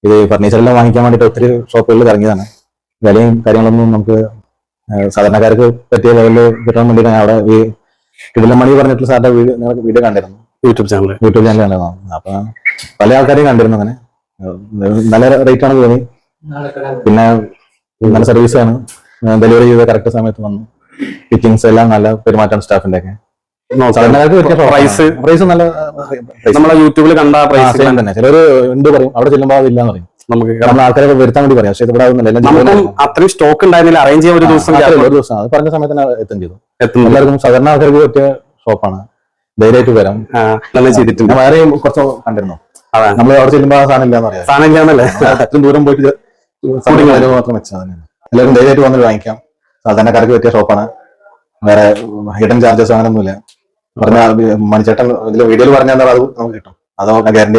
ഇത് ഫർണിച്ചറെല്ലാം വാങ്ങിക്കാൻ വേണ്ടിയിട്ട് ഒത്തിരി ഷോപ്പുകളിൽ ഇറങ്ങിയതാണ്. വിലയും കാര്യങ്ങളൊന്നും നമുക്ക് സാധാരണക്കാർക്ക് പറ്റിയ ലെവലിൽ കിട്ടാൻ വേണ്ടിയിട്ടാണ് അവിടെ ഈ കിടിലമണി പറഞ്ഞിട്ടുള്ള സാറിന്റെ വീഡിയോ കണ്ടിരുന്നു. യൂട്യൂബ് ചാനൽ കണ്ടിരുന്നു. അപ്പൊ പല ആൾക്കാരെയും കണ്ടിരുന്നു. അങ്ങനെ നല്ല റേറ്റ് ആണ് തോന്നി. പിന്നെ നല്ല സർവീസാണ്. ഡെലിവറി ചെയ്ത കറക്റ്റ് സമയത്ത് വന്നു. ഫിറ്റിംഗ്സ് എല്ലാം നല്ല പെരുമാറ്റം സ്റ്റാഫിന്റെ ഒക്കെ. പ്രൈസ് നല്ല നമ്മളെ യൂട്യൂബിൽ കണ്ട പ്രൈസ് തന്നെ. ചിലർ എന്ത് പറയും, അവിടെ ചെല്ലുമ്പോൾ അതില്ലാന്ന് പറയും. നമുക്ക് നമ്മൾ ആൾക്കാരെ വരുത്താൻ വേണ്ടി പറയാം. പക്ഷേ ഇവിടെ അത്രയും സ്റ്റോക്ക് ഉണ്ടായിരുന്നില്ല. അറേഞ്ച് ചെയ്യാൻ ഒരു ദിവസം അത് പറഞ്ഞ സമയത്ത് തന്നെ എത്തും ചെയ്തു. എല്ലാവർക്കും സാധാരണ ആൾക്കാർക്ക് പറ്റിയ ഷോപ്പാണ്. ധൈര്യമായിട്ട് വരാം. ചെയ്തിട്ടുണ്ട്. വേറെ കുറച്ച് കണ്ടിരുന്നു. നമ്മൾ അവിടെ ചെല്ലുമ്പോൾ ആ സാധനം ഇല്ലാന്ന് പറയാം. സാധനം ഇല്ലാന്നല്ലേ, അത്രയും ദൂരം പോയിട്ട് മാത്രം വെച്ചാൽ എല്ലാവരും ധൈര്യമായിട്ട് വന്നിട്ട് വാങ്ങിക്കാം. സാധാരണക്കാർക്ക് പറ്റിയ ഷോപ്പാണ്. വേറെ ഹിഡൻ ചാർജസ് അങ്ങനെയൊന്നുമില്ല. പറഞ്ഞ മണിച്ചേട്ടൻ വീഡിയോയിൽ പറഞ്ഞാൽ അത് നമുക്ക് കിട്ടും. അതോ ഗ്യാരണ്ടി